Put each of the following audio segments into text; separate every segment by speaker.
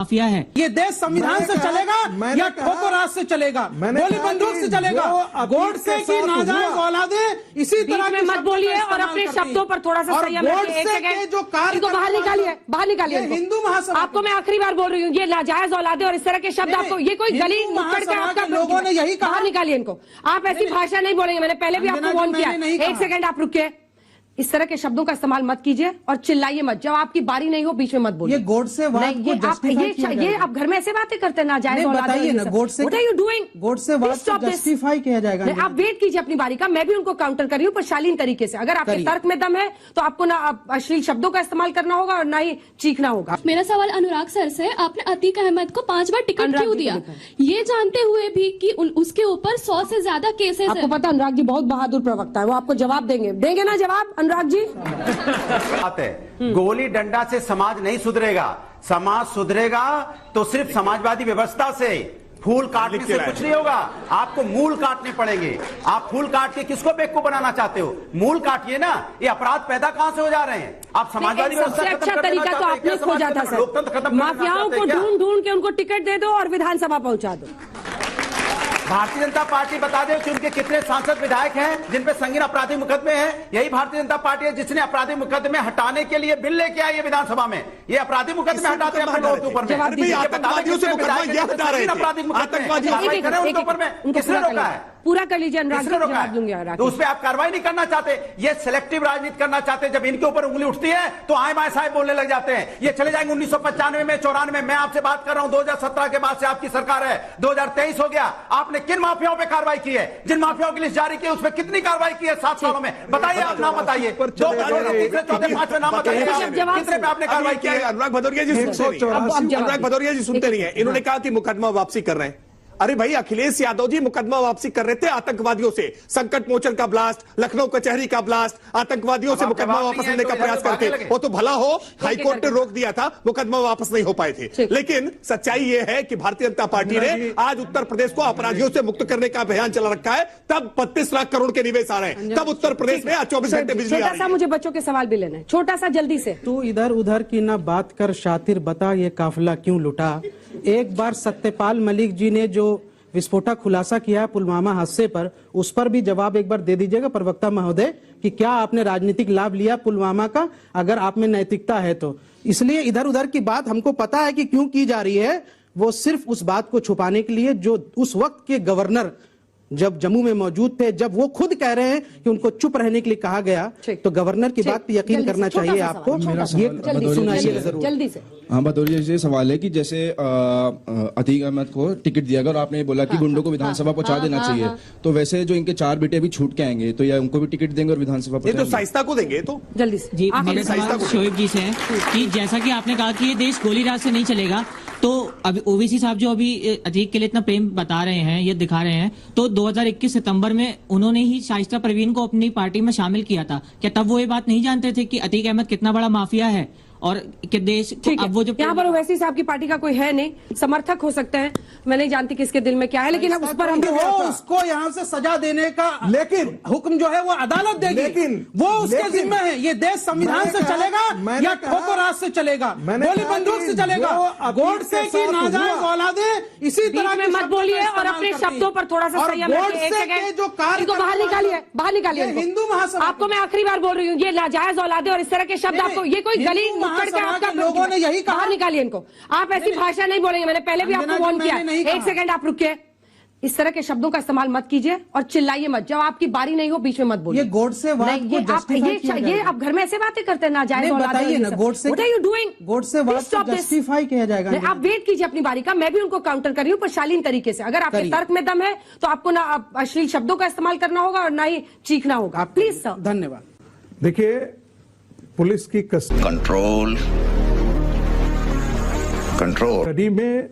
Speaker 1: Mafia है।
Speaker 2: ये देश संविधान से चलेगा या ठोको राज से चलेगा, गोली बंदूक से चलेगा? गोडसे की नाजायज औलादे इसी तरह
Speaker 3: में मत बोलिए और अपने शब्दों पर थोड़ा सा संयम रखिए। एक सेकंड,
Speaker 2: जो कार्य
Speaker 3: बाहर निकालिए, बाहर निकालिए।
Speaker 2: हिंदू महासभा,
Speaker 3: आपको मैं आखिरी बार बोल रही हूँ, ये नाजायज औलादे और इस तरह के शब्द आपको, ये कोई गली नुक्कड़ का आपका
Speaker 2: लोगों ने यही कहा।
Speaker 3: बाहर निकालिए इनको। आप ऐसी भाषा नहीं बोलेंगे, मैंने पहले भी आपको वार्न किया। एक सेकंड आप रुकिए, इस तरह के शब्दों का इस्तेमाल मत कीजिए और चिल्लाइए मत। जब आपकी बारी नहीं हो बीच में मत बोलिए।
Speaker 2: ये गोडसे वाद को जस्टिफाई किया
Speaker 3: ये आप घर में ऐसे बातें करते हैं नाजायज औलाद।
Speaker 2: बताइए ना, Godse
Speaker 3: what are you doing?
Speaker 2: Godse वाद को जस्टिफाई किया जाएगा।
Speaker 3: आप वेट कीजिए अपनी बारी का, मैं भी उनको काउंटर कर रही हूँ पर शालीन तरीके से। अगर आपके तर्क में दम है तो आपको ना अश्लील शब्दों का इस्तेमाल करना होगा और ना ही चीखना होगा।
Speaker 4: मेरा सवाल अनुराग सर से, आपने अतीक अहमद को 5 बार टिकट क्यों दिया, ये जानते हुए भी कि उसके ऊपर 100 से ज्यादा केसेस है?
Speaker 3: आपको पता अनुराग जी बहुत बहादुर प्रवक्ता है, वो आपको जवाब देंगे ना जवाब अनुराग जी?
Speaker 5: बात है, गोली डंडा से समाज नहीं सुधरेगा। समाज सुधरेगा तो सिर्फ समाजवादी व्यवस्था से। फूल काटने से कुछ नहीं होगा, आपको मूल काटने पड़ेंगे। आप फूल काट के किसको बेवकूफ बनाना चाहते हो? मूल काटिए ना। ये अपराध पैदा कहां से हो जा रहे हैं? आप समाजवादी व्यवस्था खत्म
Speaker 3: अच्छा
Speaker 5: करना
Speaker 3: तरीका तो
Speaker 5: चाहते हैं?
Speaker 3: आपने
Speaker 5: क्या
Speaker 3: खोजा था
Speaker 5: समाज लोकतंत्र
Speaker 3: सर,
Speaker 5: खत्म करना
Speaker 3: माफियाओं
Speaker 5: चाहते
Speaker 3: को
Speaker 5: हैं क्या?
Speaker 3: ढूंढ के उनको टिकट दे दो और विधानसभा पहुंचा दो।
Speaker 5: भारतीय जनता पार्टी बता दे कि उनके कितने सांसद विधायक हैं जिन पे संगीन आपराधिक मुकदमे हैं। यही भारतीय जनता पार्टी है जिसने आपराधिक मुकदमे हटाने के लिए बिल लेके आई है विधानसभा में। ये आपराधिक मुकदमे हटाते हैं अपने लोगों के ऊपर में।
Speaker 6: आतंकवादियों से मुकदमा ये हटा रहे थे, आतंकवादियों
Speaker 5: उनके ऊपर में किसने रोका है?
Speaker 3: पूरा कर लीजिए अनुराग जी, जवाब दूंगी।
Speaker 5: तो उस पर आप कार्रवाई नहीं करना चाहते, ये सिलेक्टिव राजनीति करना चाहते। जब इनके ऊपर उंगली उठती है तो आए बाएं साहब बोलने लग जाते हैं। ये चले जाएंगे 1995 में, 94 में। मैं आपसे बात कर रहा हूं 2017 के बाद से आपकी सरकार है, 2023 हो गया। आपने किन माफियाओं पे कार्रवाई की है? जिन माफियाओं की लिस्ट जारी की है उस पर कितनी कार्रवाई की है 7 सालों में? बताइए, आप नाम बताइए। 2, 3, 4, 5 नाम बताइए, कितने पे आपने कार्रवाई की है?
Speaker 6: अनुराग भदौरिया जी सुनते नहीं है। इन्होंने कहा कि मुकदमा वापसी कर रहे हैं। अरे भाई, अखिलेश यादव जी मुकदमा वापसी कर रहे थे आतंकवादियों से। संकट मोचन का ब्लास्ट, लखनऊ कचहरी का ब्लास्ट, आतंकवादियों से मुकदमा वापस लेने का प्रयास करते। वो तो भला हो, हाईकोर्ट ने रोक दिया था, मुकदमा वापस नहीं हो पाए थे। लेकिन सच्चाई ये है कि भारतीय जनता पार्टी ने आज उत्तर प्रदेश को अपराधियों से मुक्त करने का अभियान चला रखा है। तब 32 लाख करोड़ के निवेश आ रहे हैं। तब उत्तर प्रदेश में 24 घंटे बिजली आ रही है।
Speaker 3: मुझे बच्चों के सवाल भी लेना है, छोटा सा जल्दी से।
Speaker 2: तू इधर उधर की ना बात कर शातिर, बता ये काफिला क्यों लुटा। एक बार सत्यपाल मलिक जी ने जो विस्फोटक खुलासा किया है पुलवामा हादसे पर, उस पर भी जवाब एक बार दे दीजिएगा प्रवक्ता महोदय कि क्या आपने राजनीतिक लाभ लिया पुलवामा का, अगर आप में नैतिकता है तो। इसलिए इधर उधर की बात हमको पता है कि क्यों की जा रही है, वो सिर्फ उस बात को छुपाने के लिए जो उस वक्त के गवर्नर जब जम्मू में मौजूद थे, जब वो खुद कह रहे हैं कि उनको चुप रहने के लिए कहा गया, तो गवर्नर की बात पे यकीन करना चाहिए आपको। ये सुनाइए जरूर
Speaker 3: जल्दी से।
Speaker 7: हाँ, भदौरिया जी से सवाल है कि जैसे अतीक अहमद को टिकट दिया गया और आपने बोला कि गुंडों को विधानसभा पहुंचा देना चाहिए, तो वैसे जो इनके 4 बेटे अभी छूट के आएंगे तो या उनको भी टिकट देंगे और विधानसभा
Speaker 6: तो साइस्ता को देंगे? तो
Speaker 3: जल्दी से
Speaker 1: जी, मेरा सवाल शोएब जी से है कि जैसा कि आपने कहा कि ये देश गोली राज से नहीं चलेगा, तो अभी ओवैसी साहब जो अभी अतीक के लिए इतना प्रेम बता रहे हैं, ये दिखा रहे हैं, तो 2021 सितंबर में उन्होंने ही शाइस्ता परवीन को अपनी पार्टी में शामिल किया था। क्या तब वो ये बात नहीं जानते थे कि अतीक अहमद कितना बड़ा माफिया है और कि देश अब वो जो
Speaker 3: यहाँ पर ओवैसी साहब की पार्टी का कोई है नहीं, समर्थक हो सकते हैं, मैं नहीं जानती किसके दिल में क्या है, लेकिन अब उस पर हम
Speaker 2: उसको यहाँ से सजा देने का लेकिन हुक्म जो है वो अदालत देगी, लेकिन वो उसके जिम्मे है। ये देश संविधान से चलेगा या ठोको राज से चलेगा, गोली बंदूक से चलेगा? गोडसे की नाजायज औलादे इसी तरह
Speaker 3: में मत बोलिए और अपने शब्दों पर थोड़ा सा संयम रखिए। एक सेकंड,
Speaker 2: जो कार्य
Speaker 3: बाहर निकालिए, बाहर निकालिए।
Speaker 2: हिंदू महासभा,
Speaker 3: आपको मैं आखिरी बार बोल रही हूँ, ये नाजायज औलादे और इस तरह के शब्द आपको, ये कोई गली आपका
Speaker 2: लोगों ने यही कहा।
Speaker 3: बाहर निकालिए इनको। आप ऐसी भाषा नहीं बोलेंगे, मैंने पहले भी आपको वार्न किया। एक सेकंड आप रुकिए, इस तरह के शब्दों का इस्तेमाल मत कीजिए और चिल्लाइए मत। जब आपकी बारी नहीं हो बीच में मत बोलिए।
Speaker 2: ये गोडसे वाद को जस्टिफाई किया जाएगा।
Speaker 3: ये आप घर में ऐसे बातें करते हैं नाजायज औलाद।
Speaker 2: बताइए ना, Godse
Speaker 3: what are you doing?
Speaker 2: Godse वाद को जस्टिफाई किया जाएगा।
Speaker 3: आप वेट कीजिए अपनी बारी का, मैं भी उनको काउंटर कर रही हूँ पर शालीन तरीके से। अगर आपके तर्क में दम है तो आपको ना अश्लील शब्दों का इस्तेमाल करना होगा और ना ही चीखना होगा। Please sir.
Speaker 2: धन्यवाद।
Speaker 8: देखिए, पुलिस की
Speaker 9: कंट्रोल
Speaker 8: कस्टडी में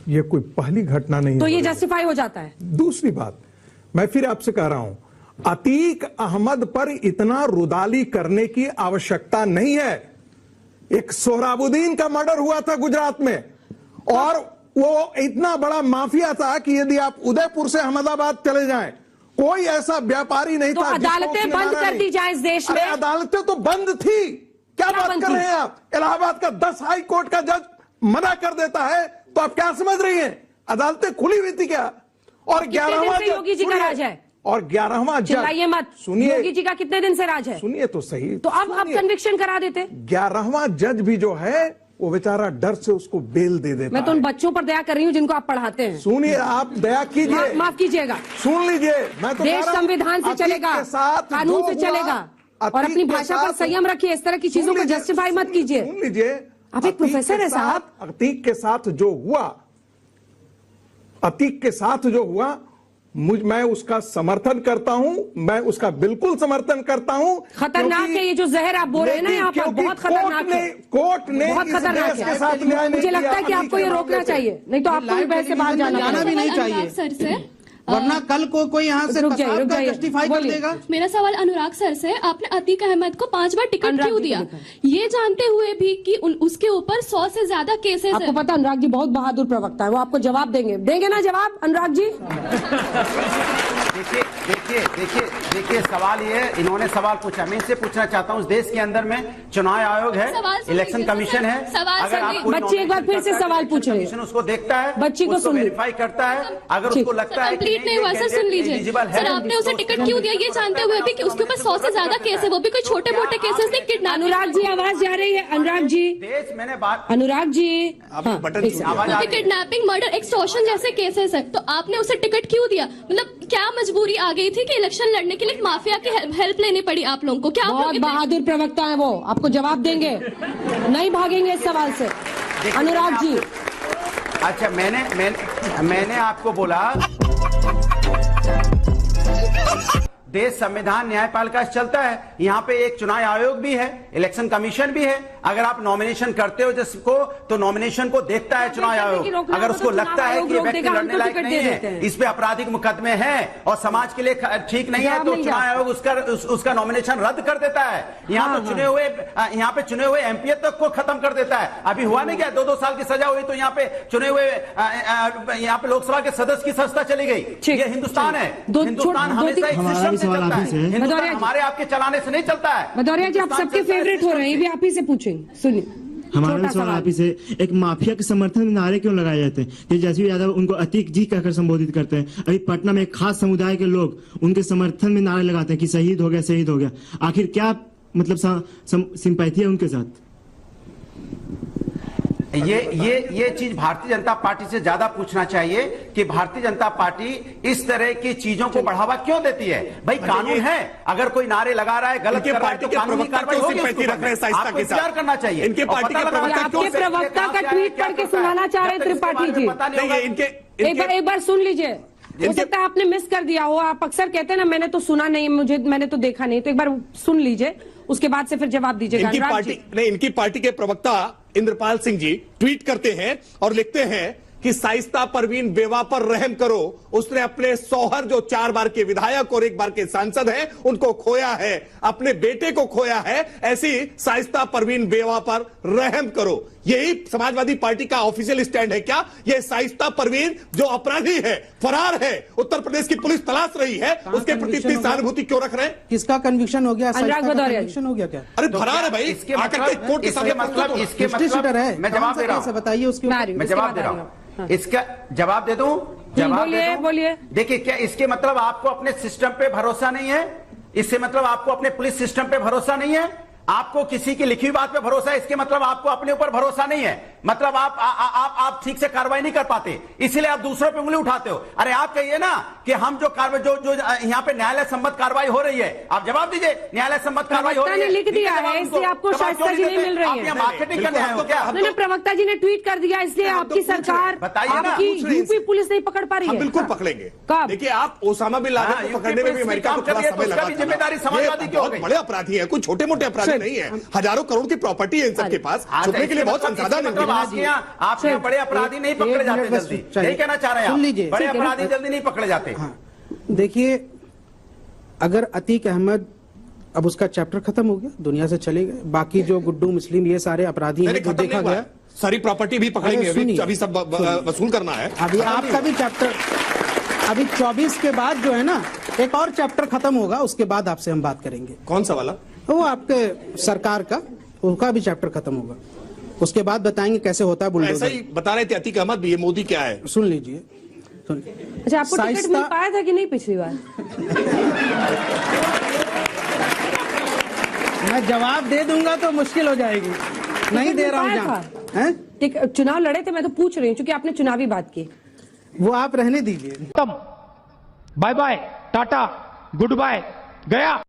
Speaker 8: ये कोई पहली घटना नहीं
Speaker 3: तो ये जस्टिफाई हो जाता है।
Speaker 8: दूसरी बात, मैं फिर आपसे कह रहा हूं, अतीक अहमद पर इतना रुदाली करने की आवश्यकता नहीं है। एक सोहराबुद्दीन का मर्डर हुआ था गुजरात में और वो इतना बड़ा माफिया था कि यदि आप उदयपुर से अहमदाबाद चले जाएं, कोई ऐसा व्यापारी नहीं
Speaker 3: तो
Speaker 8: था।
Speaker 3: अदालतें बंद कर दी जाए इस देश में।
Speaker 8: अदालतें तो बंद थी, क्या बात कर रहे हैं आप? इलाहाबाद का 10 हाई कोर्ट का जज मना कर देता है तो आप क्या समझ रही हैं? अदालतें खुली हुई थी क्या? और 11वां जज,
Speaker 3: योगी जी का राज है
Speaker 8: और 11वां जज,
Speaker 3: चिल्लाइए मत,
Speaker 8: सुनिए,
Speaker 3: योगी जी का कितने दिन से राज है?
Speaker 8: सुनिए तो सही।
Speaker 3: तो अब कन्विक्शन करा देते।
Speaker 8: 11वां जज भी जो है वो बेचारा डर से उसको बेल दे देता
Speaker 3: मैं तो उन
Speaker 8: है।
Speaker 3: बच्चों पर दया कर रही हूँ जिनको आप पढ़ाते हैं।
Speaker 8: सुनिए, आप दया कीजिए,
Speaker 3: माफ कीजिएगा,
Speaker 8: सुन लीजिए, मैं तो
Speaker 3: देश संविधान से चलेगा, कानून से चलेगा, और अपनी भाषा पर संयम रखिए। इस तरह की चीजों को जस्टिफाई मत कीजिए।
Speaker 8: सुन लीजिए,
Speaker 3: आप एक प्रोफेसर है साहब।
Speaker 8: अतीक के साथ जो हुआ, अतीक के साथ जो हुआ, मैं उसका समर्थन करता हूं, मैं उसका बिल्कुल समर्थन करता हूं।
Speaker 3: खतरनाक है ये जो जहर आप बोल रहे हैं ना यहाँ पर, बहुत खतरनाक है,
Speaker 8: कोर्ट ने
Speaker 3: बहुत खतरनाक
Speaker 8: के साथ न्याय
Speaker 3: है।
Speaker 8: नहीं
Speaker 3: मुझे
Speaker 8: किया,
Speaker 3: लगता है कि आपको ये रोकना चाहिए, नहीं तो आपको भी बहस से बाहर जाना
Speaker 2: भी नहीं चाहिए।
Speaker 4: अनुराग सर से
Speaker 2: वरना कल को कोई यहाँ से
Speaker 3: रुक जाइए,
Speaker 2: फसाद का
Speaker 3: रुक जाइए,
Speaker 2: जस्टिफाई कर
Speaker 3: बोलिए।
Speaker 2: देगा।
Speaker 4: मेरा सवाल अनुराग सर से, आपने अतीक अहमद को 5 बार टिकट
Speaker 3: अनुराग
Speaker 4: क्यों
Speaker 3: जी को
Speaker 4: दिया,
Speaker 3: लिखा।
Speaker 4: ये जानते हुए भी कि उसके ऊपर 100 से ज्यादा केसेस
Speaker 3: आपको
Speaker 4: हैं।
Speaker 3: पता अनुराग जी बहुत बहादुर प्रवक्ता है, वो आपको जवाब देंगे ना जवाब अनुराग जी?
Speaker 5: देखिए सवाल ये, इन्होंने सवाल पूछा, मैं इनसे पूछना चाहता हूँ, इस देश के अंदर में चुनाव आयोग है,
Speaker 4: सवाल सुन
Speaker 5: इलेक्शन
Speaker 4: लीजिए,
Speaker 5: कमीशन है,
Speaker 4: सवाल
Speaker 5: अगर
Speaker 4: सुन
Speaker 5: आप
Speaker 4: लीजिए।
Speaker 5: कोई
Speaker 3: बच्ची एक बार फिर से सवाल पूछ रही है।
Speaker 5: कमीशन उसको देखता है,
Speaker 3: बच्ची को
Speaker 5: उसको
Speaker 3: सुन लीजिए।
Speaker 5: वेरीफाई करता है, अगर
Speaker 3: ठीक।
Speaker 5: उसको लगता है
Speaker 4: कंप्लीट नहीं हुआ सर, सुन लीजिए सर, आपने उसे टिकट क्यों दिया ये जानते हुए भी कि उसके ऊपर 100 से ज्यादा केस है, वो भी कोई छोटे मोटे केसेस नहीं, किडनैपिंग।
Speaker 3: अनुराग जी आवाज जा रही है, अनुराग जी,
Speaker 5: देश मैंने बात,
Speaker 3: अनुराग जी,
Speaker 6: आपने बटन
Speaker 3: एक
Speaker 6: छू
Speaker 3: सेकंड।
Speaker 5: आवाज आ
Speaker 4: तो
Speaker 5: रही है।
Speaker 4: किडनैपिंग, मर्डर, एक्सटॉर्शन जैसे केसेस है, तो आपने उसे टिकट क्यों दिया? मतलब क्या मजबूरी आ गई थी कि इलेक्शन लड़ने के लिए एक माफिया की हेल्प लेनी पड़ी आप लोगों को? क्या आप
Speaker 3: बहुत
Speaker 4: लोग इतने-
Speaker 3: बहादुर प्रवक्ता है वो, आपको जवाब देंगे, नहीं भागेंगे इस सवाल से। अनुराग जी,
Speaker 5: अच्छा मैंने आपको बोला, देश संविधान न्यायपालिका से चलता है, यहाँ पे एक चुनाव आयोग भी है, इलेक्शन कमीशन भी है। अगर आप नॉमिनेशन करते हो जिसको, तो नॉमिनेशन को देखता है चुनाव आयोग। अगर उसको लगता है कि ये व्यक्ति लड़ने लायक नहीं है, इस पे आपराधिक मुकदमे हैं और समाज के लिए ठीक नहीं है, तो चुनाव आयोग उसका नॉमिनेशन रद्द कर देता है। यहाँ पे चुने हुए एमपी तक को खत्म कर देता है। अभी हुआ नहीं क्या, 2-2 साल की सजा हुई तो यहाँ पे चुने हुए यहाँ पे लोकसभा के सदस्य की सत्ता चली गई। ये हिंदुस्तान है, हिंदुस्तान हमेशा एक सिस्टम से चलता है, हिंदुस्तान हमारे आपके चलाने से नहीं चलता है।
Speaker 3: भदौरिया जी आप सबके फेवरेट हो रहे हैं, ये भी आप ही से पूछेंगे, सुनिए।
Speaker 9: हमारा भी सवाल आप ही से, एक माफिया के समर्थन में नारे क्यों लगाए जाते हैं? जैसे यादव उनको अतीक जी कहकर संबोधित करते हैं, अभी पटना में एक खास समुदाय के लोग उनके समर्थन में नारे लगाते हैं कि शहीद हो गया, शहीद हो गया। आखिर क्या मतलब सिंपैथी है उनके साथ?
Speaker 5: ये चीज भारतीय जनता पार्टी से ज्यादा पूछना चाहिए कि भारतीय जनता पार्टी इस तरह की चीजों को बढ़ावा क्यों देती है। भाई कानून है, अगर कोई नारे लगा रहा है, गलत कर रहा है, तो कानूनी कार्रवाई होगी, आपको इंतजार करना चाहिए।
Speaker 6: इनके पार्टी के
Speaker 3: आपके प्रवक्ता का ट्वीट पढ़ के सुनाना चाह रहे त्रिपाठी जी, एक बार सुन लीजिए। हो सकता है आपने मिस कर दिया हो, आप अक्सर कहते हैं ना मैंने तो सुना नहीं, मैंने तो देखा नहीं, तो एक बार सुन लीजिए, उसके बाद से फिर जवाब दीजिएगा।
Speaker 6: इनकी पार्टी के प्रवक्ता इंद्रपाल सिंह जी ट्वीट करते हैं और लिखते हैं कि शाइस्ता परवीन बेवा पर रहम करो, उसने अपने शौहर जो 4 बार के विधायक और 1 बार के सांसद हैं उनको खोया है, अपने बेटे को खोया है, ऐसी शाइस्ता परवीन बेवा पर रहम करो। यही समाजवादी पार्टी का ऑफिशियल स्टैंड है क्या? ये शाइस्ता परवीन जो अपराधी है, फरार है, उत्तर प्रदेश की पुलिस तलाश रही है, उसके प्रति इतनी सहानुभूति क्यों रख रहे हैं?
Speaker 2: किसका कन्विक्शन हो गया?
Speaker 3: अनुराग भदौरिया
Speaker 2: कन्विक्शन हो गया क्या?
Speaker 6: अरे फरार है भाई,
Speaker 5: इसके
Speaker 6: आकर के कोर्ट के सामने
Speaker 5: मतलब
Speaker 2: है,
Speaker 5: मैं जवाब दे रहा हूँ,
Speaker 2: बताइए उसके ऊपर।
Speaker 5: मैं जवाब दे रहा हूँ, इसका जवाब दे दूं?
Speaker 3: बोलिए।
Speaker 5: देखिए, क्या इसके मतलब आपको अपने सिस्टम पे भरोसा नहीं है? इससे मतलब आपको अपने पुलिस सिस्टम पे भरोसा नहीं है? आपको किसी की लिखी हुई बात पे भरोसा है, इसके मतलब आपको अपने ऊपर भरोसा नहीं है। मतलब आप ठीक से कार्रवाई नहीं कर पाते, इसीलिए आप दूसरों पे उंगली उठाते हो। अरे आप कहिए ना कि हम जो यहाँ पे न्यायालय सम्मत कार्रवाई हो रही है, आप जवाब दीजिए, न्यायालय सम्मत कार्रवाई हो रही है,
Speaker 3: लिख दिया है, इसलिए आपको शाइस्ता जी नहीं मिल रही है।
Speaker 5: मार्केटिंग करने आए हो क्या?
Speaker 3: नहीं, प्रवक्ता जी ने ट्वीट कर दिया, इसलिए आपकी सरकार, आपकी यूपी पुलिस नहीं पकड़ पा रही है।
Speaker 6: बिल्कुल पकड़ेंगे।
Speaker 3: कब?
Speaker 6: देखिए, आप ओसामा बिन लादेन को पकड़ने में भी अमेरिका को थोड़ा समय लगा,
Speaker 5: जिम्मेदारी समाजवादी की हो गई।
Speaker 6: बड़े अपराधी है, कुछ छोटे मोटे अपराधी नहीं है, हजारों करोड़ की प्रॉपर्टी है इन सबके पास, छुपने के लिए बहुत संसाधन है।
Speaker 5: आपके बड़े अपराधी नहीं पकड़े जाते जल्दी, यही कहना चाह रहे हैं?
Speaker 2: सुन लीजिए,
Speaker 5: बड़े अपराधी जल्दी नहीं पकड़े जाते।
Speaker 2: देखिए, अगर अतीक अहमद, अब उसका चैप्टर खत्म हो गया, दुनिया से चले गए, बाकी जो गुड्डू मुस्लिम ये सारे अपराधी हैं जो देखा गया,
Speaker 6: सारी प्रॉपर्टी भी पकड़ेंगे, अभी सब वसूल करना है।
Speaker 2: अभी आपका भी चैप्टर, अभी 24 के बाद जो है ना एक और चैप्टर खत्म होगा, उसके बाद आपसे हम बात करेंगे।
Speaker 6: कौन सा वाला?
Speaker 2: वो आपके सरकार का, उनका भी चैप्टर खत्म होगा। उसके बाद बताएंगे कैसे होता है
Speaker 6: ऐसा
Speaker 2: बुलडोजर।
Speaker 6: ही बता रहे थे अतीक अहमद भी, ये मोदी क्या है।
Speaker 2: सुन लीजिए।
Speaker 3: अच्छा, आपको टिकट मिल पाया था कि नहीं पिछली बार?
Speaker 2: मैं जवाब दे दूंगा तो मुश्किल हो जाएगी, नहीं दे रहा हूँ
Speaker 3: था। चुनाव लड़े थे, मैं तो पूछ रही हूँ क्योंकि आपने चुनावी बात की।
Speaker 2: वो आप रहने दीजिए।
Speaker 10: Bye bye, tata, goodbye, गया।